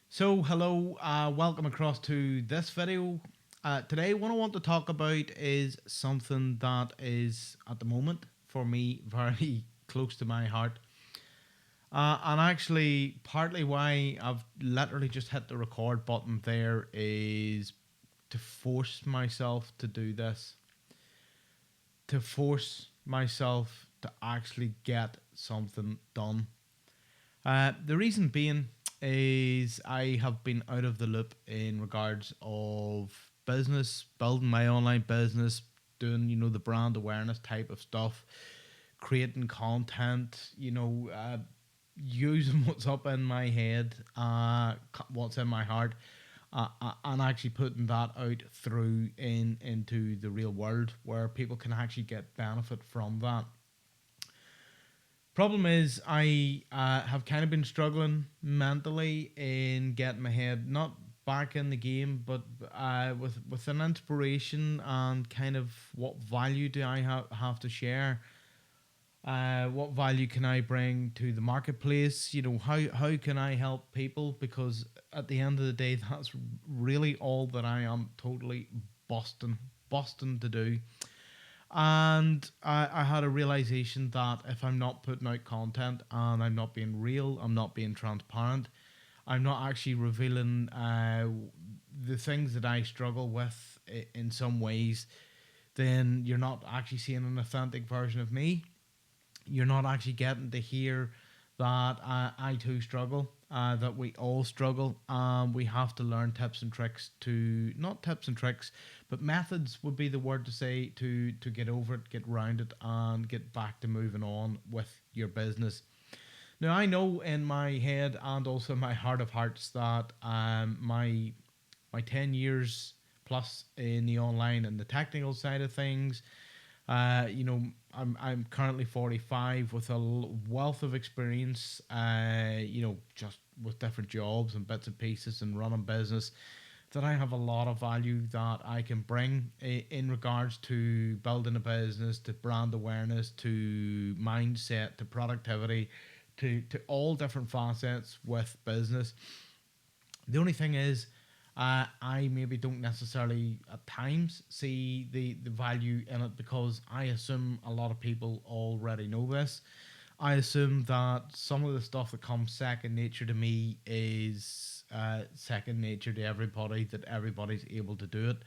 So, hello, welcome across to this video. Today, what I want to talk about is something that is at the moment for me very close to my heart. And actually, partly why I've literally just hit the record button there is to force myself to do this, to force myself to actually get something done. The reason being is I have been out of the loop in regards of business, building my online business, doing the brand awareness type of stuff, creating content, using what's up in my head, what's in my heart, and actually putting that out through into the real world where people can actually get benefit from that. Problem is, I have kind of been struggling mentally in getting my head not back in the game, but with an inspiration and kind of what value do I have to share. What value can I bring to the marketplace? How can I help people? Because at the end of the day, that's really all that I am totally busting to do. And I had a realization that if I'm not putting out content and I'm not being real, I'm not being transparent, I'm not actually revealing the things that I struggle with in some ways, then you're not actually seeing an authentic version of me. You're not actually getting to hear that I too struggle, that we all struggle, and we have to learn tips and tricks to not tips and tricks, but methods would be the word to say to get over it, get round it, and get back to moving on with your business. Now I know in my head and also in my heart of hearts that my 10 years plus in the online and the technical side of things, uh, you know, I'm currently 45 with a wealth of experience. Just with different jobs and bits and pieces and running business. That I have a lot of value that I can bring in regards to building a business, to brand awareness, to mindset, to productivity, to all different facets with business. The only thing is, I maybe don't necessarily at times see the value in it because I assume a lot of people already know this. I assume that some of the stuff that comes second nature to me is second nature to everybody, that everybody's able to do it.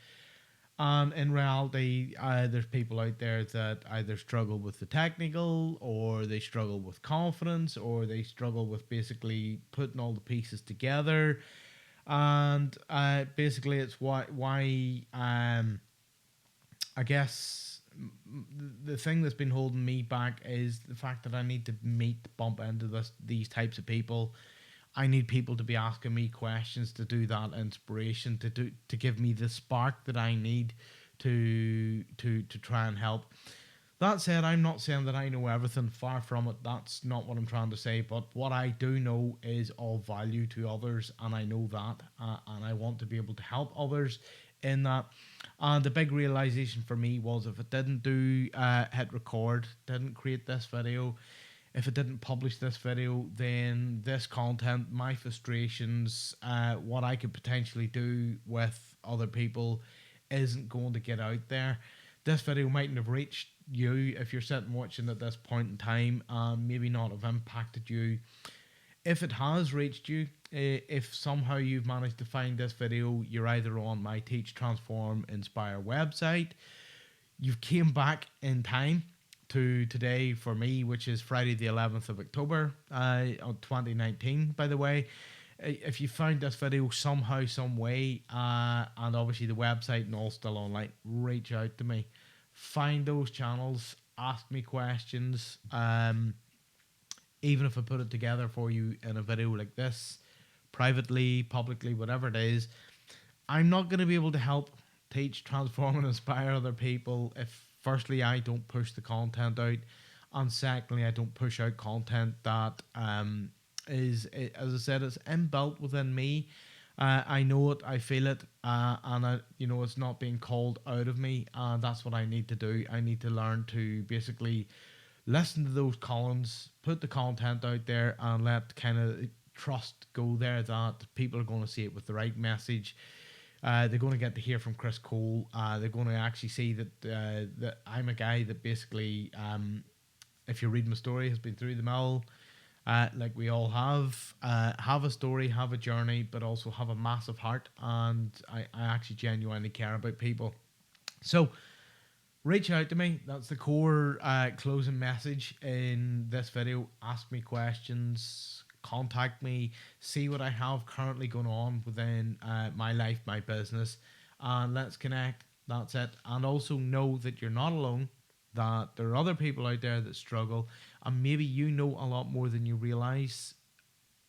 And in reality, there's people out there that either struggle with the technical, or they struggle with confidence, or they struggle with basically putting all the pieces together. And basically, it's why I guess the thing that's been holding me back is the fact that I need to bump into these types of people. I need people to be asking me questions, to do that inspiration, to give me the spark that I need to try and help. That said, I'm not saying that I know everything. Far from it. That's not what I'm trying to say. But what I do know is of value to others, and I know that, and I want to be able to help others in that. And the big realization for me was if it didn't do hit record, didn't create this video, if it didn't publish this video, then this content, my frustrations, what I could potentially do with other people, isn't going to get out there. This video mightn't have reached you if you're sitting watching at this point in time, and maybe not have impacted you. If it has reached you, if somehow you've managed to find this video, you're either on my Teach, Transform, Inspire website, you've came back in time to today for me, which is Friday the 11th of October, 2019, by the way. If you found this video somehow, some way, and obviously the website and all still online, reach out to me. Find those channels, ask me questions. Even if I put it together for you in a video like this, privately, publicly, whatever it is, I'm not going to be able to help teach, transform, and inspire other people if, firstly, I don't push the content out, and secondly, I don't push out content that as I said, it's inbuilt within me. I know it, I feel it, and it's not being called out of me. And that's what I need to do. I need to learn to basically listen to those callings, put the content out there, and let kind of trust go there, that people are going to see it with the right message. They're going to get to hear from Chris Cole. They're going to actually see that I'm a guy that basically, if you read my story, has been through the mill, like we all have a story, have a journey, but also have a massive heart, and I actually genuinely care about people. So reach out to me. That's the core closing message in this video. Ask me questions, contact me, see what I have currently going on within my life, my business, and let's connect. That's it. And also know that you're not alone, that there are other people out there that struggle, and maybe you know a lot more than you realize.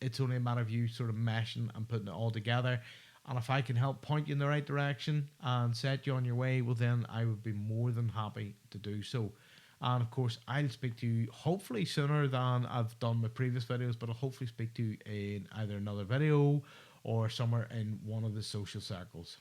It's only a matter of you sort of meshing and putting it all together. And if I can help point you in the right direction and set you on your way, well, then I would be more than happy to do so. And of course, I'll speak to you hopefully sooner than I've done my previous videos, but I'll hopefully speak to you in either another video or somewhere in one of the social circles.